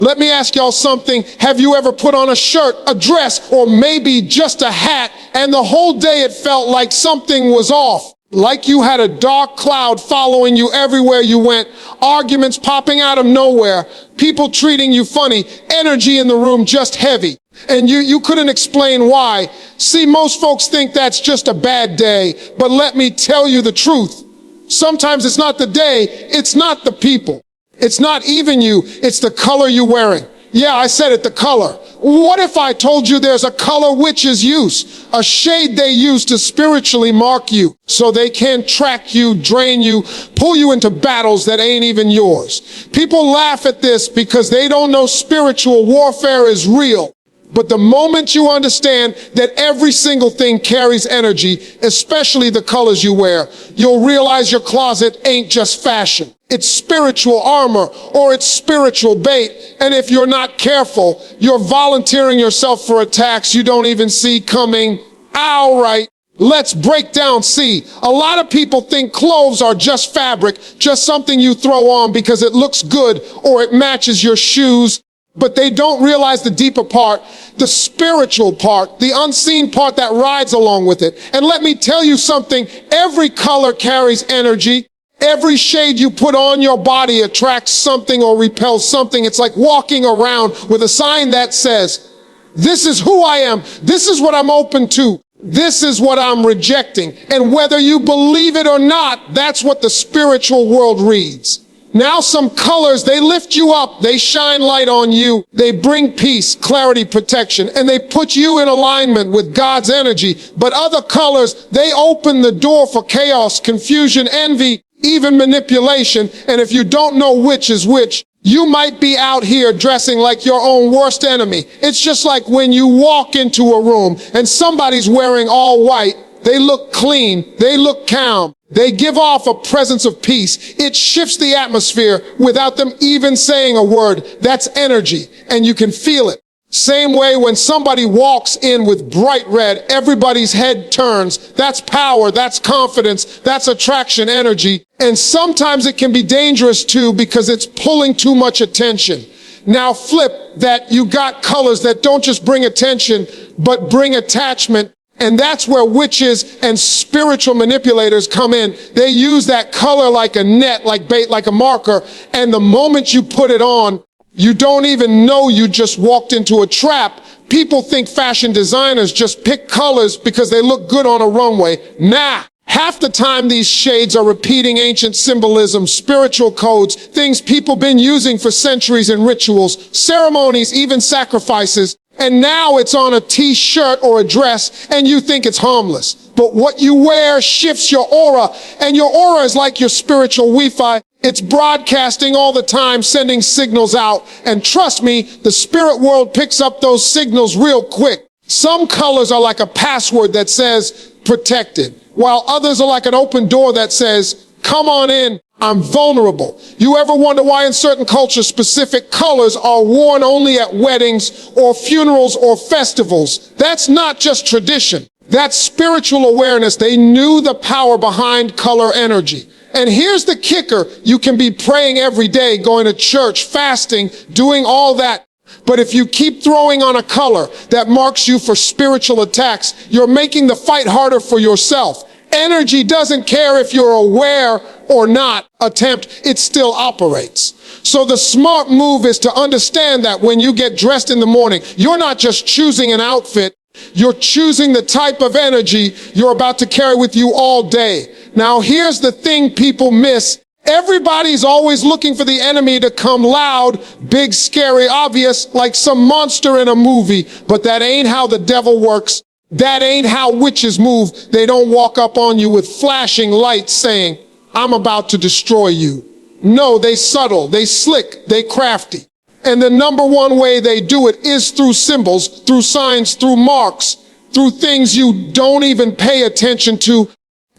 Let me ask y'all something. Have you ever put on a shirt, a dress, or maybe just a hat, and the whole day it felt like something was off? Like you had a dark cloud following you everywhere you went, arguments popping out of nowhere, people treating you funny, energy in the room just heavy. And you couldn't explain why. See, most folks think that's just a bad day, but let me tell you the truth. Sometimes it's not the day, it's not the people. It's not even you, it's the color you're wearing. Yeah, I said it, the color. What if I told you there's a color witches use, a shade they use to spiritually mark you so they can track you, drain you, pull you into battles that ain't even yours? People laugh at this because they don't know spiritual warfare is real. But the moment you understand that every single thing carries energy, especially the colors you wear, you'll realize your closet ain't just fashion. It's spiritual armor, or it's spiritual bait. And if you're not careful, you're volunteering yourself for attacks you don't even see coming. All right, let's break down. See, a lot of people think clothes are just fabric, just something you throw on because it looks good or it matches your shoes. But they don't realize the deeper part, the spiritual part, the unseen part that rides along with it. And let me tell you something, every color carries energy. Every shade you put on your body attracts something or repels something. It's like walking around with a sign that says, this is who I am. This is what I'm open to. This is what I'm rejecting. And whether you believe it or not, that's what the spiritual world reads. Now some colors, they lift you up, they shine light on you, they bring peace, clarity, protection, and they put you in alignment with God's energy. But other colors, they open the door for chaos, confusion, envy, even manipulation. And if you don't know which is which, you might be out here dressing like your own worst enemy. It's just like when you walk into a room and somebody's wearing all white, they look clean, they look calm. They give off a presence of peace. It shifts the atmosphere without them even saying a word. That's energy, and you can feel it. Same way when somebody walks in with bright red, everybody's head turns. That's power, that's confidence, that's attraction energy. And sometimes it can be dangerous too because it's pulling too much attention. Now flip that, you got colors that don't just bring attention, but bring attachment. And that's where witches and spiritual manipulators come in. They use that color like a net, like bait, like a marker. And the moment you put it on, you don't even know you just walked into a trap. People think fashion designers just pick colors because they look good on a runway. Nah. Half the time these shades are repeating ancient symbolism, spiritual codes, things people been using for centuries in rituals, ceremonies, even sacrifices. And now it's on a t-shirt or a dress and you think it's harmless. But what you wear shifts your aura, and your aura is like your spiritual Wi-Fi. It's broadcasting all the time, sending signals out. And trust me, the spirit world picks up those signals real quick. Some colors are like a password that says protected, while others are like an open door that says, come on in. I'm vulnerable. You ever wonder why in certain cultures specific colors are worn only at weddings or funerals or festivals? That's not just tradition. That's spiritual awareness. They knew the power behind color energy. And here's the kicker. You can be praying every day, going to church, fasting, doing all that. But if you keep throwing on a color that marks you for spiritual attacks, you're making the fight harder for yourself. Energy doesn't care if you're aware or not. It still operates. So the smart move is to understand that when you get dressed in the morning, you're not just choosing an outfit, you're choosing the type of energy you're about to carry with you all day. Now here's the thing people miss. Everybody's always looking for the enemy to come loud, big, scary, obvious, like some monster in a movie. But that ain't how the devil works. That ain't how witches move. They don't walk up on you with flashing lights saying, I'm about to destroy you. No, they subtle, they slick, they crafty. And the number one way they do it is through symbols, through signs, through marks, through things you don't even pay attention to.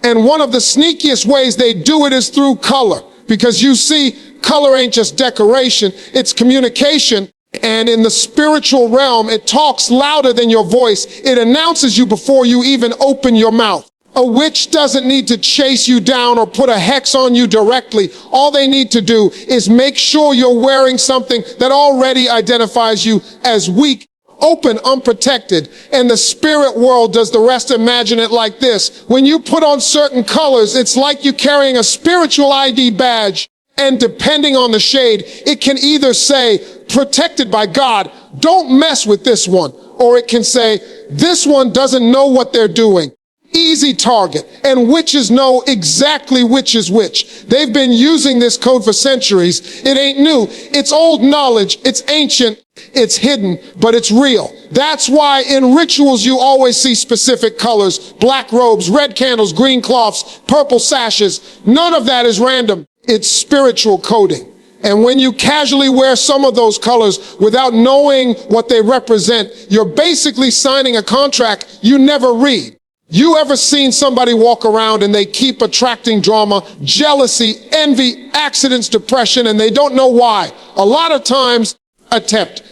And one of the sneakiest ways they do it is through color. Because you see, color ain't just decoration, it's communication. And in the spiritual realm, it talks louder than your voice. It announces you before you even open your mouth. A witch doesn't need to chase you down or put a hex on you directly. All they need to do is make sure you're wearing something that already identifies you as weak, open, unprotected, and the spirit world does the rest. Imagine it like this. When you put on certain colors, it's like you're carrying a spiritual ID badge, and depending on the shade, it can either say, protected by God, don't mess with this one, or it can say, this one doesn't know what they're doing. Easy target. And witches know exactly which is which. They've been using this code for centuries. It ain't new. It's old knowledge. It's ancient. It's hidden, but it's real. That's why in rituals you always see specific colors: black robes, red candles, green cloths, purple sashes. None of that is random. It's spiritual coding. And when you casually wear some of those colors without knowing what they represent, you're basically signing a contract you never read. You ever seen somebody walk around and they keep attracting drama, jealousy, envy, accidents, depression, and they don't know why? A lot of times,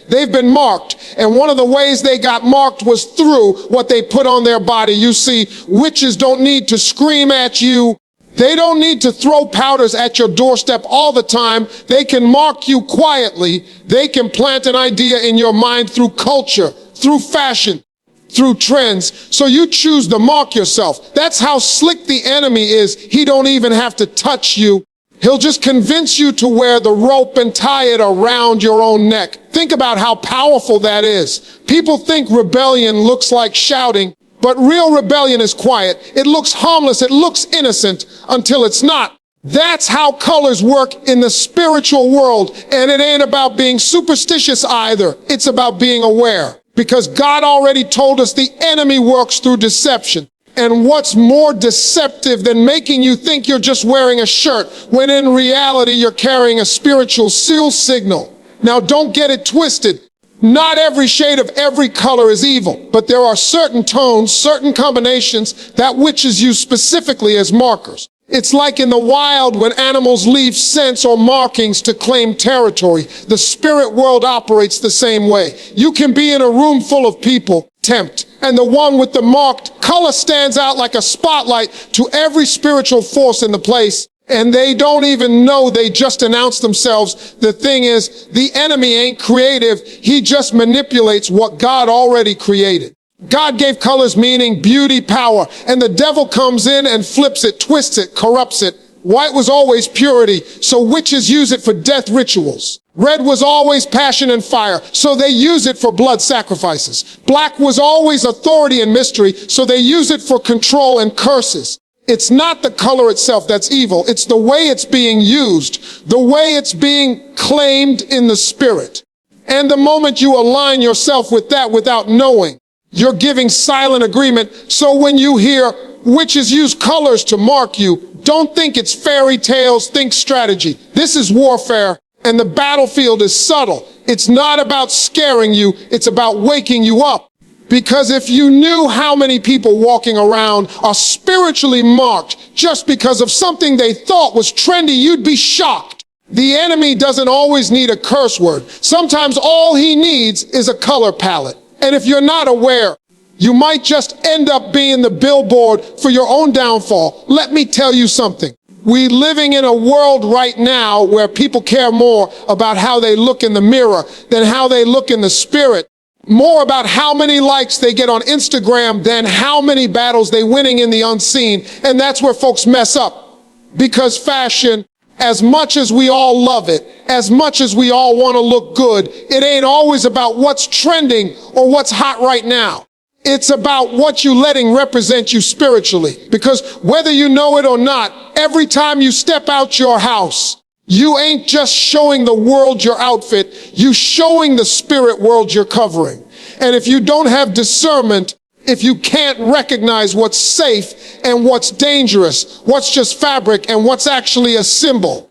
they've been marked, and one of the ways they got marked was through what they put on their body. You see, witches don't need to scream at you. They don't need to throw powders at your doorstep all the time. They can mark you quietly. They can plant an idea in your mind through culture, through fashion, through trends. So you choose to mark yourself. That's how slick the enemy is. He don't even have to touch you. He'll just convince you to wear the rope and tie it around your own neck. Think about how powerful that is. People think rebellion looks like shouting, but real rebellion is quiet. It looks harmless. It looks innocent until it's not. That's how colors work in the spiritual world. And it ain't about being superstitious either. It's about being aware. Because God already told us the enemy works through deception. And what's more deceptive than making you think you're just wearing a shirt when in reality you're carrying a spiritual seal signal? Now don't get it twisted. Not every shade of every color is evil, but there are certain tones, certain combinations that witches use specifically as markers. It's like in the wild when animals leave scents or markings to claim territory. The spirit world operates the same way. You can be in a room full of people, and the one with the marked color stands out like a spotlight to every spiritual force in the place, and they don't even know they just announced themselves. The thing is, the enemy ain't creative. He just manipulates what God already created. God gave colors meaning, beauty, power, and the devil comes in and flips it, twists it, corrupts it. White was always purity, so witches use it for death rituals. Red was always passion and fire, so they use it for blood sacrifices. Black was always authority and mystery, so they use it for control and curses. It's not the color itself that's evil, it's the way it's being used, the way it's being claimed in the spirit. And the moment you align yourself with that without knowing, you're giving silent agreement. So when you hear witches use colors to mark you, don't think it's fairy tales, think strategy. This is warfare, and the battlefield is subtle. It's not about scaring you, it's about waking you up. Because if you knew how many people walking around are spiritually marked just because of something they thought was trendy, you'd be shocked. The enemy doesn't always need a curse word. Sometimes all he needs is a color palette. And if you're not aware, you might just end up being the billboard for your own downfall. Let me tell you something. We're living in a world right now where people care more about how they look in the mirror than how they look in the spirit. More about how many likes they get on Instagram than how many battles they're winning in the unseen. And that's where folks mess up. Because fashion, as much as we all love it, as much as we all want to look good, it ain't always about what's trending or what's hot right now. It's about what you letting represent you spiritually. Because whether you know it or not, every time you step out your house, you ain't just showing the world your outfit, you showing the spirit world you're covering. And if you don't have discernment, if you can't recognize what's safe and what's dangerous, what's just fabric and what's actually a symbol,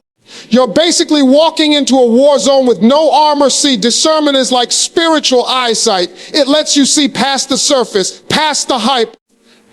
you're basically walking into a war zone with no armor. See, discernment is like spiritual eyesight. It lets you see past the surface, past the hype,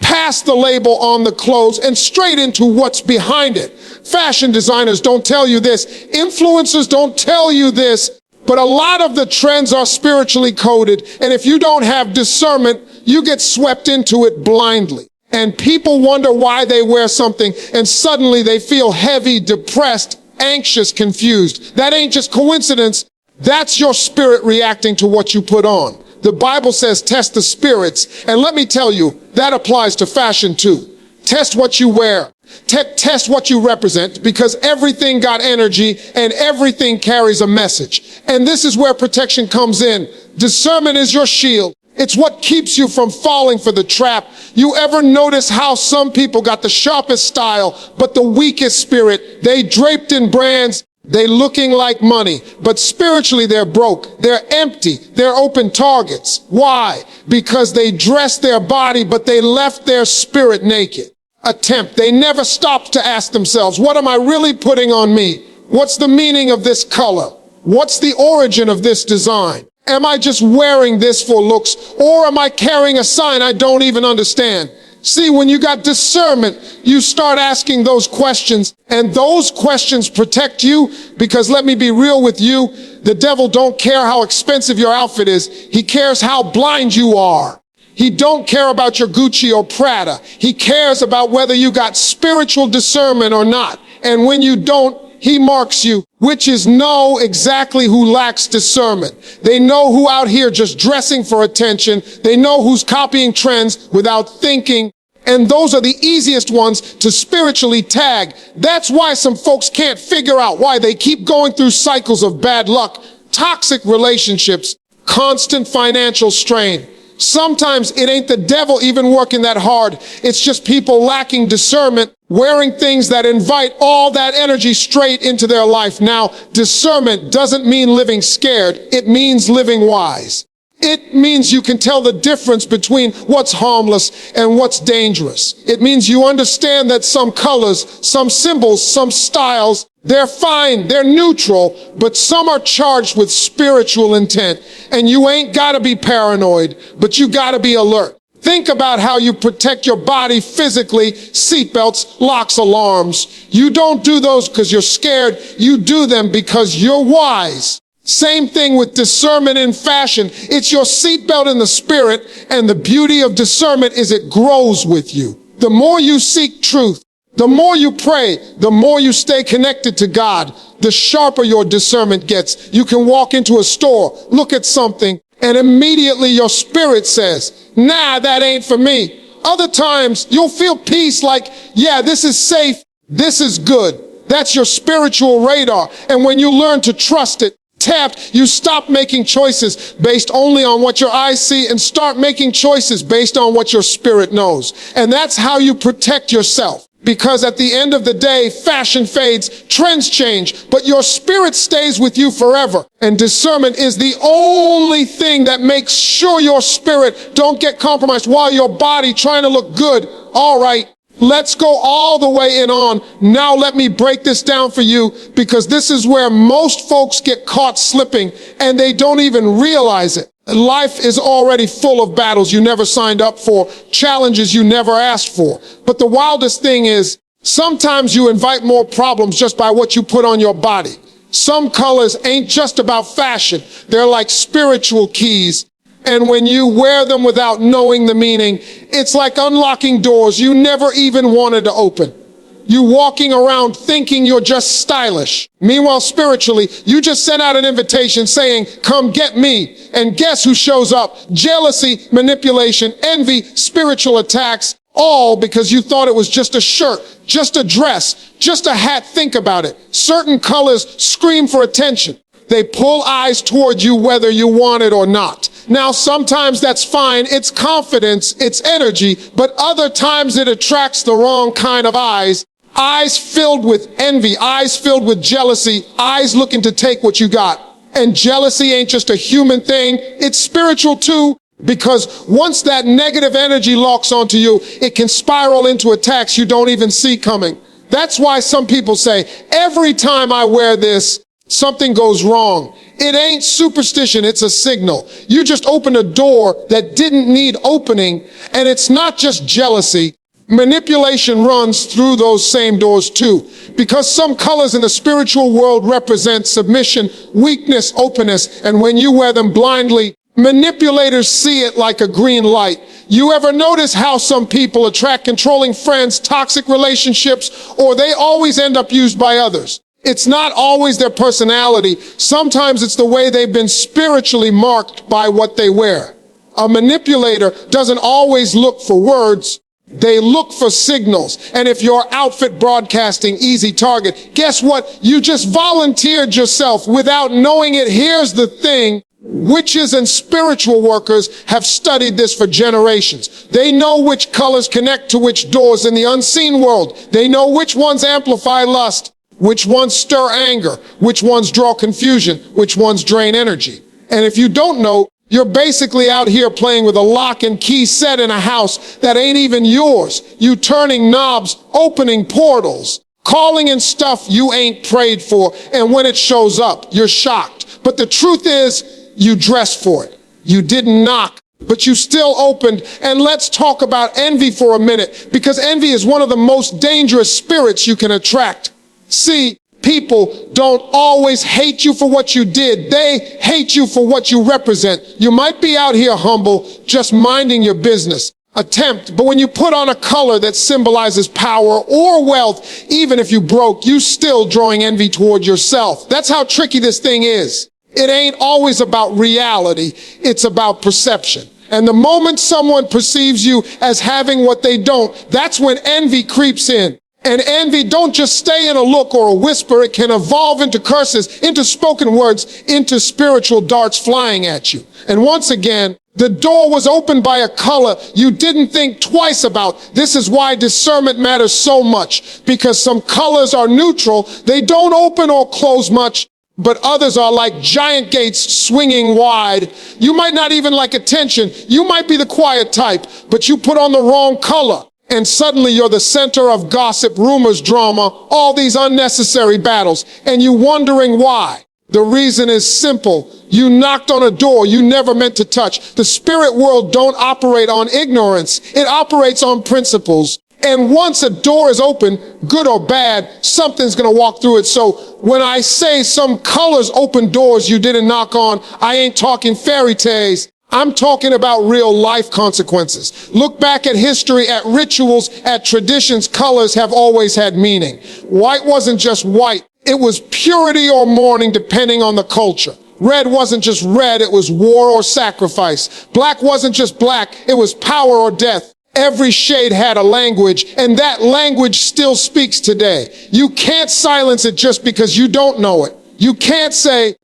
past the label on the clothes, and straight into what's behind it. Fashion designers don't tell you this. Influencers don't tell you this. But a lot of the trends are spiritually coded. And if you don't have discernment, you get swept into it blindly. And people wonder why they wear something, and suddenly they feel heavy, depressed, anxious, confused. That ain't just coincidence. That's your spirit reacting to what you put on. The Bible says test the spirits. And let me tell you, that applies to fashion too. Test what you wear. Test what you represent, because everything got energy and everything carries a message. And this is where protection comes in. Discernment is your shield. It's what keeps you from falling for the trap. You ever notice how some people got the sharpest style, but the weakest spirit? They draped in brands, they looking like money, but spiritually they're broke. They're empty. They're open targets. Why? Because they dressed their body, but they left their spirit naked. They never stopped to ask themselves, what am I really putting on me? What's the meaning of this color? What's the origin of this design? Am I just wearing this for looks, or am I carrying a sign I don't even understand? See, when you got discernment, you start asking those questions, and those questions protect you, because let me be real with you, the devil don't care how expensive your outfit is. He cares how blind you are. He don't care about your Gucci or Prada. He cares about whether you got spiritual discernment or not. And when you don't, he marks you. Witches know exactly who lacks discernment. They know who out here just dressing for attention. They know who's copying trends without thinking. And those are the easiest ones to spiritually tag. That's why some folks can't figure out why they keep going through cycles of bad luck, toxic relationships, constant financial strain. Sometimes it ain't the devil even working that hard. It's just people lacking discernment, wearing things that invite all that energy straight into their life. Now, discernment doesn't mean living scared. It means living wise. It means you can tell the difference between what's harmless and what's dangerous. It means you understand that some colors, some symbols, some styles, they're fine, they're neutral, but some are charged with spiritual intent. And you ain't gotta be paranoid, but you gotta be alert. Think about how you protect your body physically: seatbelts, locks, alarms. You don't do those because you're scared. You do them because you're wise. Same thing with discernment in fashion. It's your seatbelt in the spirit, and the beauty of discernment is it grows with you. The more you seek truth, the more you pray, the more you stay connected to God, the sharper your discernment gets. You can walk into a store, look at something, and immediately your spirit says, nah, that ain't for me. Other times you'll feel peace, like, yeah, this is safe, this is good. That's your spiritual radar. And when you learn to trust it, tapped, you stop making choices based only on what your eyes see and start making choices based on what your spirit knows. And that's how you protect yourself. Because at the end of the day, fashion fades, trends change, but your spirit stays with you forever. And discernment is the only thing that makes sure your spirit don't get compromised while your body trying to look good. All right. Let's go all the way in on. Now let me break this down for you, because this is where most folks get caught slipping and they don't even realize it. Life is already full of battles you never signed up for, challenges you never asked for. But the wildest thing is, sometimes you invite more problems just by what you put on your body. Some colors ain't just about fashion. They're like spiritual keys. And when you wear them without knowing the meaning, it's like unlocking doors you never even wanted to open. You walking around thinking you're just stylish. Meanwhile, spiritually, you just sent out an invitation saying, come get me. And guess who shows up? Jealousy, manipulation, envy, spiritual attacks, all because you thought it was just a shirt, just a dress, just a hat. Think about it. Certain colors scream for attention. They pull eyes toward you whether you want it or not. Now, sometimes that's fine. It's confidence, it's energy, but other times it attracts the wrong kind of eyes. Eyes filled with envy, eyes filled with jealousy, eyes looking to take what you got. And jealousy ain't just a human thing, it's spiritual too, because once that negative energy locks onto you, it can spiral into attacks you don't even see coming. That's why some people say, every time I wear this, something goes wrong. It ain't superstition, it's a signal. You just opened a door that didn't need opening, and it's not just jealousy. Manipulation runs through those same doors too, because some colors in the spiritual world represent submission, weakness, openness, and when you wear them blindly, Manipulators see it like a green light. You ever notice how some people attract controlling friends, toxic relationships, or they always end up used by others? It's not always their personality. Sometimes it's the way they've been spiritually marked by what they wear. A manipulator doesn't always look for words. They look for signals. And if your outfit broadcasting easy target, guess what? You just volunteered yourself without knowing it. Here's the thing. Witches and spiritual workers have studied this for generations. They know which colors connect to which doors in the unseen world. They know which ones amplify lust, which ones stir anger, which ones draw confusion, which ones drain energy. And if you don't know, you're basically out here playing with a lock and key set in a house that ain't even yours. You turning knobs, opening portals, calling in stuff you ain't prayed for, and when it shows up, you're shocked. But the truth is, you dressed for it. You didn't knock, but you still opened. And let's talk about envy for a minute, because envy is one of the most dangerous spirits you can attract. See, people don't always hate you for what you did. They hate you for what you represent. You might be out here humble, just minding your business. But when you put on a color that symbolizes power or wealth, even if you broke, you still drawing envy toward yourself. That's how tricky this thing is. It ain't always about reality. It's about perception. And the moment someone perceives you as having what they don't, that's when envy creeps in. And envy don't just stay in a look or a whisper. It can evolve into curses, into spoken words, into spiritual darts flying at you. And once again, the door was opened by a color you didn't think twice about. This is why discernment matters so much, because some colors are neutral. They don't open or close much, but others are like giant gates swinging wide. You might not even like attention. You might be the quiet type, but you put on the wrong color. And suddenly you're the center of gossip, rumors, drama, all these unnecessary battles, and you wondering why. The reason is simple. You knocked on a door you never meant to touch. The spirit world don't operate on ignorance. It operates on principles. And once a door is open, good or bad, something's gonna walk through it. So when I say some colors open doors you didn't knock on, I ain't talking fairy tales. I'm talking about real life consequences. Look back at history, at rituals, at traditions. Colors have always had meaning. White wasn't just white. It was purity or mourning, depending on the culture. Red wasn't just red. It was war or sacrifice. Black wasn't just black. It was power or death. Every shade had a language, and that language still speaks today. You can't silence it just because you don't know it. You can't say,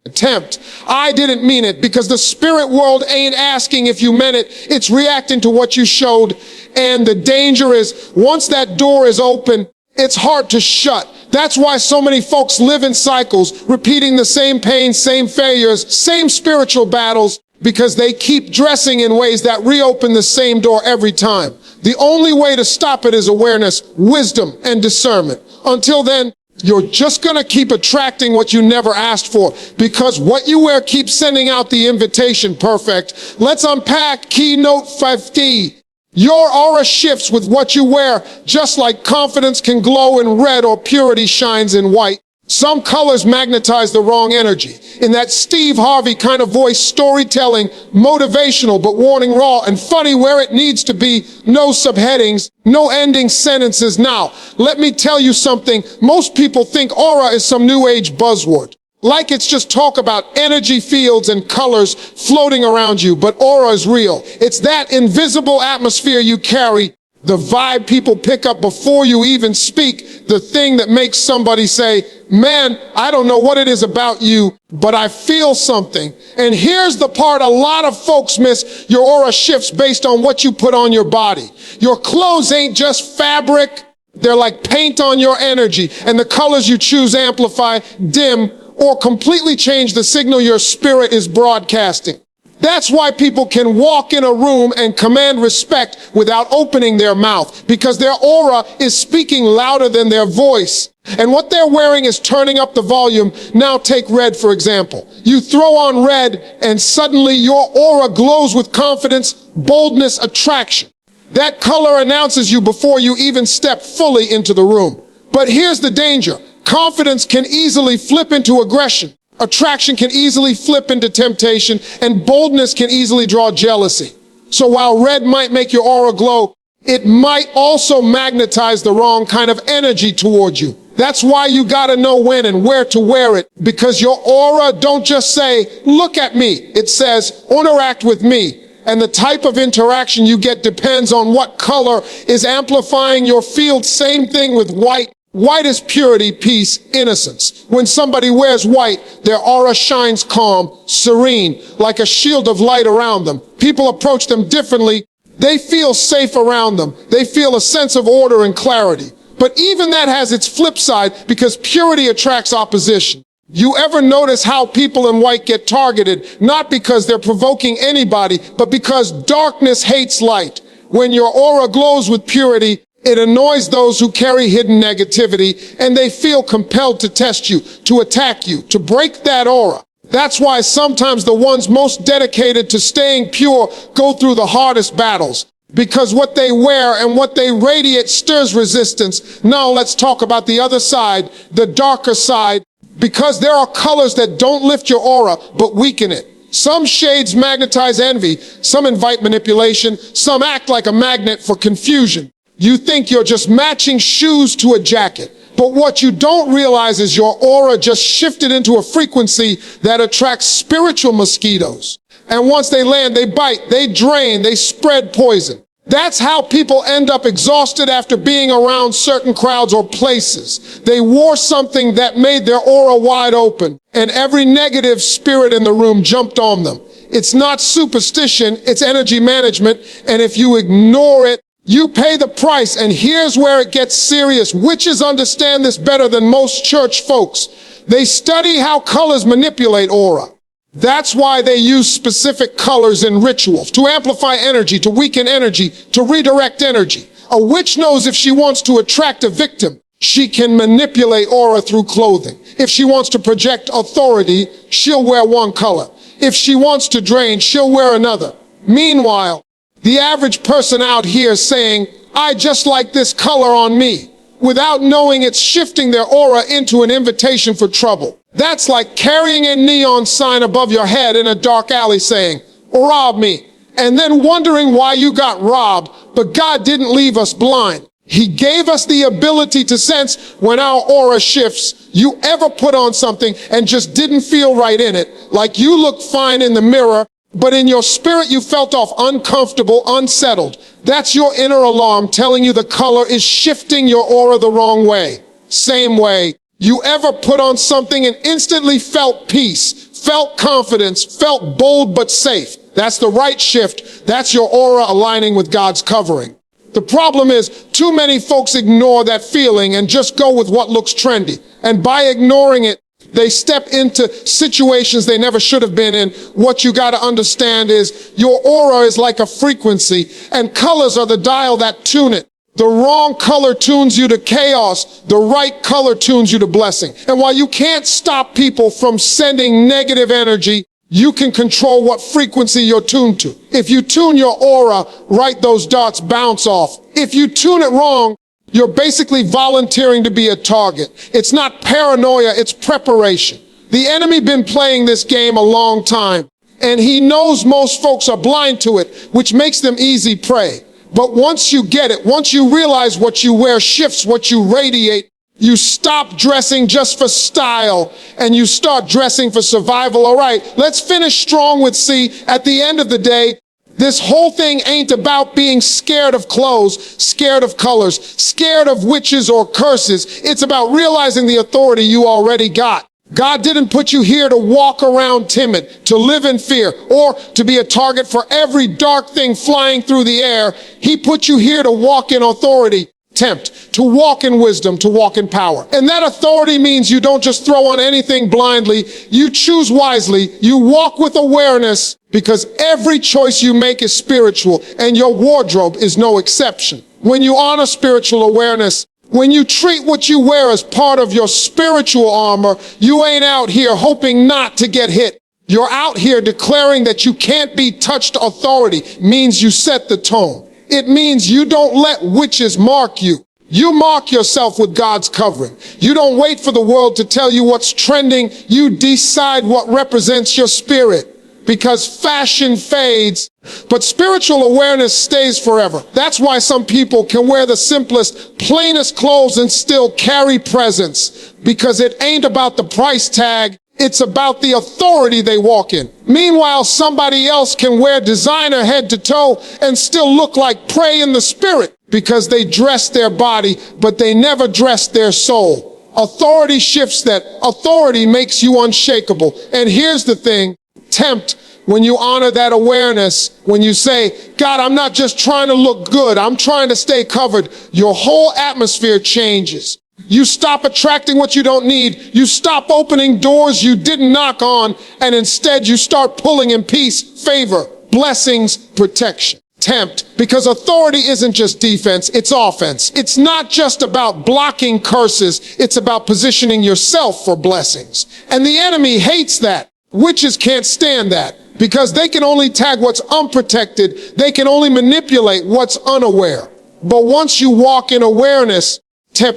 I didn't mean it, because the spirit world ain't asking if you meant it. It's reacting to what you showed. And the danger is, once that door is open, it's hard to shut. That's why so many folks live in cycles, repeating the same pain, same failures, same spiritual battles, because they keep dressing in ways that reopen the same door every time. The only way to stop it is awareness, wisdom, and discernment. Until then, you're just gonna keep attracting what you never asked for, because what you wear keeps sending out the invitation. Perfect. Let's unpack keynote 50. Your aura shifts with what you wear, just like confidence can glow in red or purity shines in white. Some colors magnetize the wrong energy. In that Steve Harvey kind of voice, storytelling, motivational, but warning, raw and funny where it needs to be. No subheadings, no ending sentences. Now, let me tell you something. Most people think aura is some new age buzzword. Like it's just talk about energy fields and colors floating around you, but aura is real. It's that invisible atmosphere you carry, the vibe people pick up before you even speak, the thing that makes somebody say, man, I don't know what it is about you, but I feel something. And here's the part a lot of folks miss. Your aura shifts based on what you put on your body. Your clothes ain't just fabric. They're like paint on your energy, and the colors you choose amplify, dim, or completely change the signal your spirit is broadcasting. That's why people can walk in a room and command respect without opening their mouth, because their aura is speaking louder than their voice. And what they're wearing is turning up the volume. Now take red, for example. You throw on red and suddenly your aura glows with confidence, boldness, attraction. That color announces you before you even step fully into the room. But here's the danger. Confidence can easily flip into aggression. Attraction can easily flip into temptation, and boldness can easily draw jealousy. So while red might make your aura glow, it might also magnetize the wrong kind of energy towards you. That's why you gotta know when and where to wear it, because your aura don't just say, look at me. It says, interact with me. And the type of interaction you get depends on what color is amplifying your field. Same thing with white. White is purity, peace, innocence. When somebody wears white, their aura shines calm, serene, like a shield of light around them. People approach them differently. They feel safe around them. They feel a sense of order and clarity. But even that has its flip side, because purity attracts opposition. You ever notice how people in white get targeted, not because they're provoking anybody, but because darkness hates light? When your aura glows with purity, it annoys those who carry hidden negativity, and they feel compelled to test you, to attack you, to break that aura. That's why sometimes the ones most dedicated to staying pure go through the hardest battles, because what they wear and what they radiate stirs resistance. Now let's talk about the other side, the darker side, because there are colors that don't lift your aura, but weaken it. Some shades magnetize envy, some invite manipulation, some act like a magnet for confusion. You think you're just matching shoes to a jacket, but what you don't realize is your aura just shifted into a frequency that attracts spiritual mosquitoes. And once they land, they bite, they drain, they spread poison. That's how people end up exhausted after being around certain crowds or places. They wore something that made their aura wide open, and every negative spirit in the room jumped on them. It's not superstition, it's energy management, and if you ignore it, you pay the price. And here's where it gets serious. Witches understand this better than most church folks. They study how colors manipulate aura. That's why they use specific colors in rituals, to amplify energy, to weaken energy, to redirect energy. A witch knows if she wants to attract a victim, she can manipulate aura through clothing. If she wants to project authority, she'll wear one color. If she wants to drain, she'll wear another. Meanwhile, the average person out here saying, I just like this color on me, without knowing it's shifting their aura into an invitation for trouble. That's like carrying a neon sign above your head in a dark alley saying, rob me, and then wondering why you got robbed. But God didn't leave us blind. He gave us the ability to sense when our aura shifts. You ever put on something and just didn't feel right in it, like you looked fine in the mirror, but in your spirit you felt off, uncomfortable, unsettled? That's your inner alarm telling you the color is shifting your aura the wrong way. Same way, you ever put on something and instantly felt peace, felt confidence, felt bold but safe? That's the right shift. That's your aura aligning with God's covering. The problem is, too many folks ignore that feeling and just go with what looks trendy. And by ignoring it, they step into situations they never should have been in. What you got to understand is your aura is like a frequency, and colors are the dial that tune it. The wrong color tunes you to chaos. The right color tunes you to blessing. And while you can't stop people from sending negative energy, you can control what frequency you're tuned to. If you tune your aura right, those dots bounce off. If you tune it wrong, you're basically volunteering to be a target. It's not paranoia, it's preparation. The enemy been playing this game a long time, and he knows most folks are blind to it, which makes them easy prey. But once you get it, once you realize what you wear shifts what you radiate, you stop dressing just for style, and you start dressing for survival. All right, let's finish strong with C. At the end of the day, this whole thing ain't about being scared of clothes, scared of colors, scared of witches or curses. It's about realizing the authority you already got. God didn't put you here to walk around timid, to live in fear, or to be a target for every dark thing flying through the air. He put you here to walk in authority, to walk in wisdom, to walk in power. And that authority means you don't just throw on anything blindly. You choose wisely. You walk with awareness, because every choice you make is spiritual, and your wardrobe is no exception. When you honor spiritual awareness, when you treat what you wear as part of your spiritual armor, you ain't out here hoping not to get hit. You're out here declaring that you can't be touched. Authority means you set the tone. It means you don't let witches mark you. You mark yourself with God's covering. You don't wait for the world to tell you what's trending. You decide what represents your spirit. Because fashion fades, but spiritual awareness stays forever. That's why some people can wear the simplest, plainest clothes and still carry presence. Because it ain't about the price tag. It's about the authority they walk in. Meanwhile, somebody else can wear designer head to toe and still look like prey in the spirit because they dress their body, but they never dress their soul. Authority shifts that. Authority makes you unshakable. And here's the thing, tempt, when you honor that awareness, when you say, God, I'm not just trying to look good, I'm trying to stay covered, your whole atmosphere changes. You stop attracting what you don't need. You stop opening doors you didn't knock on, and instead you start pulling in peace, favor, blessings, protection. Tempt, because authority isn't just defense, it's offense. It's not just about blocking curses, it's about positioning yourself for blessings. And the enemy hates that. Witches can't stand that because they can only tag what's unprotected. They can only manipulate what's unaware. But once you walk in awareness,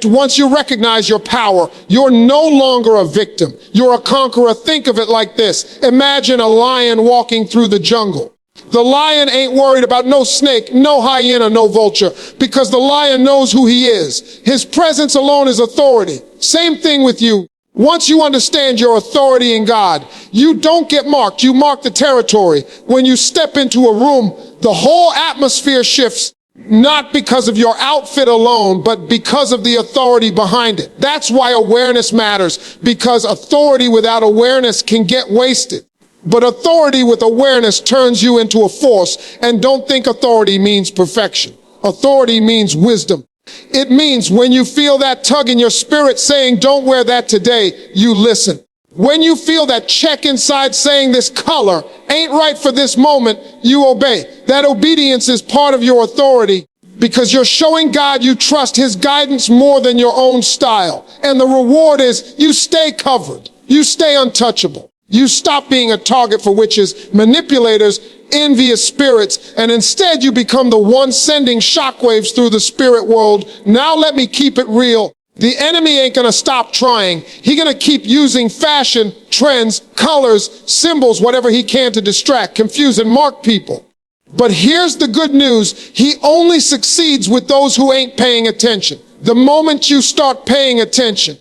once you recognize your power, you're no longer a victim. You're a conqueror. Think of it like this. Imagine a lion walking through the jungle. The lion ain't worried about no snake, no hyena, no vulture, because the lion knows who he is. His presence alone is authority. Same thing with you. Once you understand your authority in God, you don't get marked. You mark the territory. When you step into a room, the whole atmosphere shifts. Not because of your outfit alone, but because of the authority behind it. That's why awareness matters, because authority without awareness can get wasted. But authority with awareness turns you into a force. And don't think authority means perfection. Authority means wisdom. It means when you feel that tug in your spirit saying, don't wear that today, you listen. When you feel that check inside saying this color ain't right for this moment, you obey. That obedience is part of your authority because you're showing God you trust his guidance more than your own style. And the reward is you stay covered. You stay untouchable. You stop being a target for witches, manipulators, envious spirits, and instead you become the one sending shockwaves through the spirit world. Now let me keep it real. The enemy ain't gonna stop trying. He's gonna keep using fashion, trends, colors, symbols, whatever he can to distract, confuse, and mark people. But here's the good news. He only succeeds with those who ain't paying attention. The moment you start paying attention,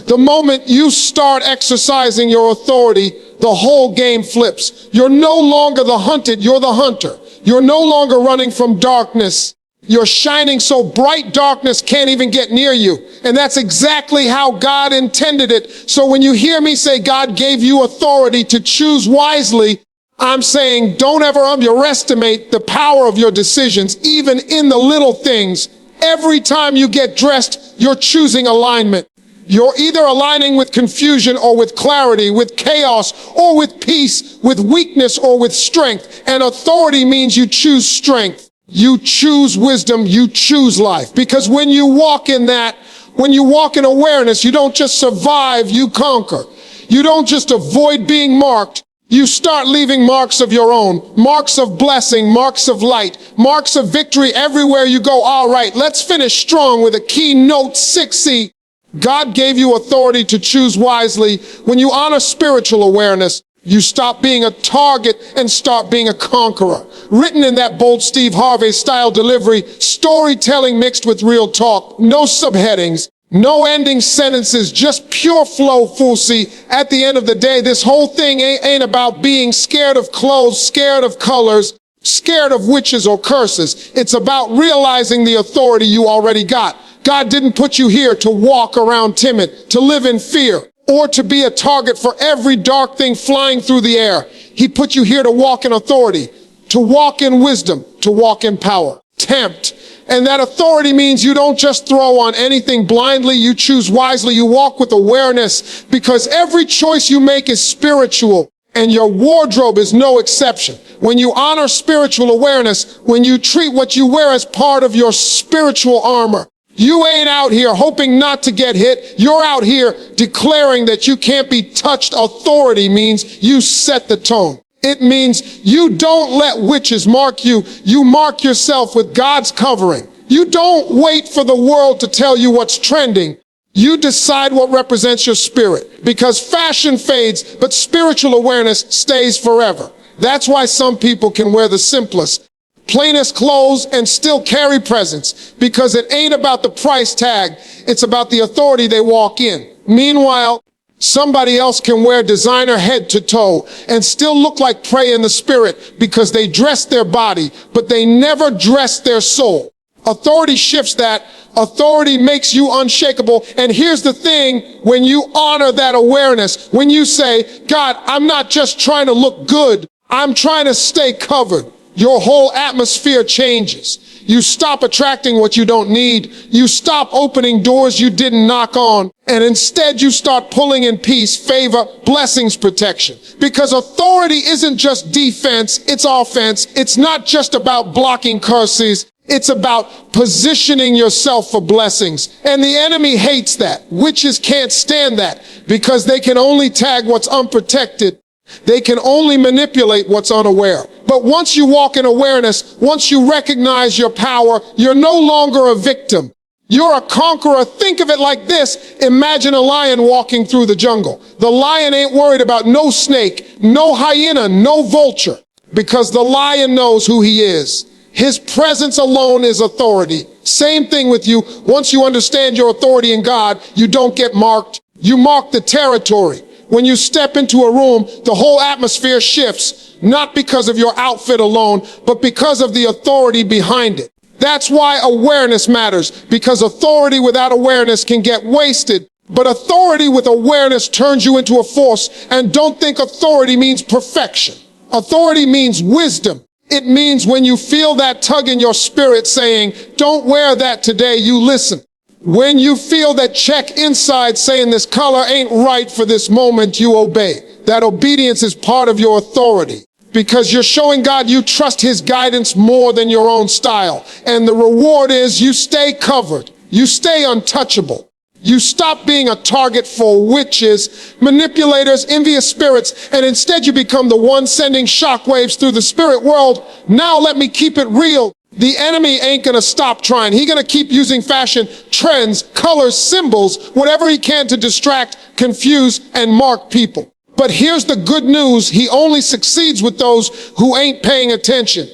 the moment you start exercising your authority, the whole game flips. You're no longer the hunted, you're the hunter. You're no longer running from darkness. You're shining so bright darkness can't even get near you. And that's exactly how God intended it. So when you hear me say God gave you authority to choose wisely, I'm saying don't ever underestimate the power of your decisions, even in the little things. Every time you get dressed, you're choosing alignment. You're either aligning with confusion or with clarity, with chaos or with peace, with weakness or with strength. And authority means you choose strength. You choose wisdom, you choose life. Because when you walk in that, when you walk in awareness, you don't just survive, you conquer. You don't just avoid being marked, you start leaving marks of your own. Marks of blessing, marks of light, marks of victory everywhere you go. All right, let's finish strong with a keynote 6C. God gave you authority to choose wisely. When you honor spiritual awareness, you stop being a target and start being a conqueror. Written in that bold Steve Harvey style delivery, storytelling mixed with real talk, no subheadings, no ending sentences, just pure flow, fool. See, at the end of the day, this whole thing ain't about being scared of clothes, scared of colors, scared of witches or curses. It's about realizing the authority you already got. God didn't put you here to walk around timid, to live in fear, or to be a target for every dark thing flying through the air. He put you here to walk in authority, to walk in wisdom, to walk in power. Tempt. And that authority means you don't just throw on anything blindly, you choose wisely, you walk with awareness, because every choice you make is spiritual, and your wardrobe is no exception. When you honor spiritual awareness, when you treat what you wear as part of your spiritual armor, you ain't out here hoping not to get hit. You're out here declaring that you can't be touched. Authority means you set the tone. It means you don't let witches mark you. You mark yourself with God's covering. You don't wait for the world to tell you what's trending. You decide what represents your spirit, because fashion fades, but spiritual awareness stays forever. That's why some people can wear the simplest, plainest clothes and still carry presence, because it ain't about the price tag, it's about the authority they walk in. Meanwhile, somebody else can wear designer head to toe and still look like prey in the spirit, because they dress their body, but they never dress their soul. Authority shifts that. Authority makes you unshakable. And here's the thing, when you honor that awareness, when you say, God, I'm not just trying to look good, I'm trying to stay covered, your whole atmosphere changes. You stop attracting what you don't need. You stop opening doors you didn't knock on. And instead you start pulling in peace, favor, blessings, protection. Because authority isn't just defense, it's offense. It's not just about blocking curses. It's about positioning yourself for blessings. And the enemy hates that. Witches can't stand that, because they can only tag what's unprotected. They can only manipulate what's unaware. But once you walk in awareness, once you recognize your power, you're no longer a victim. You're a conqueror. Think of it like this. Imagine a lion walking through the jungle. The lion ain't worried about no snake, no hyena, no vulture, because the lion knows who he is. His presence alone is authority. Same thing with you. Once you understand your authority in God, you don't get marked. You mark the territory. When you step into a room, the whole atmosphere shifts, not because of your outfit alone, but because of the authority behind it. That's why awareness matters, because authority without awareness can get wasted. But authority with awareness turns you into a force. And don't think authority means perfection. Authority means wisdom. It means when you feel that tug in your spirit saying, don't wear that today, you listen. When you feel that check inside saying this color ain't right for this moment, you obey. That obedience is part of your authority, because you're showing God you trust his guidance more than your own style. And the reward is you stay covered. You stay untouchable. You stop being a target for witches, manipulators, envious spirits, and instead you become the one sending shockwaves through the spirit world. Now let me keep it real. The enemy ain't gonna stop trying. He's gonna keep using fashion, trends, colors, symbols, whatever he can to distract, confuse, and mark people. But here's the good news. He only succeeds with those who ain't paying attention.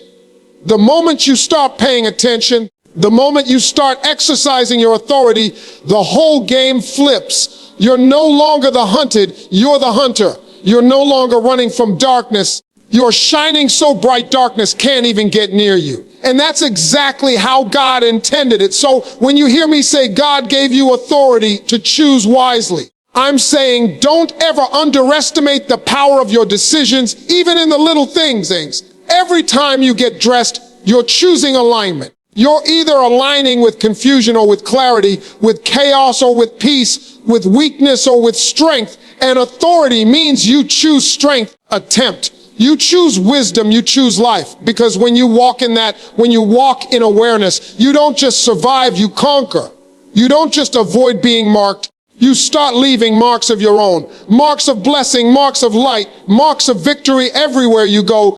The moment you start paying attention, the moment you start exercising your authority, the whole game flips. You're no longer the hunted, you're the hunter. You're no longer running from darkness. You're shining so bright darkness can't even get near you. And that's exactly how God intended it. So when you hear me say God gave you authority to choose wisely, I'm saying don't ever underestimate the power of your decisions, even in the little things. Every time you get dressed, you're choosing alignment. You're either aligning with confusion or with clarity, with chaos or with peace, with weakness or with strength. And authority means you choose strength, attempt. You choose wisdom, you choose life. Because when you walk in that, when you walk in awareness, you don't just survive, you conquer. You don't just avoid being marked. You start leaving marks of your own. Marks of blessing, marks of light, marks of victory everywhere you go.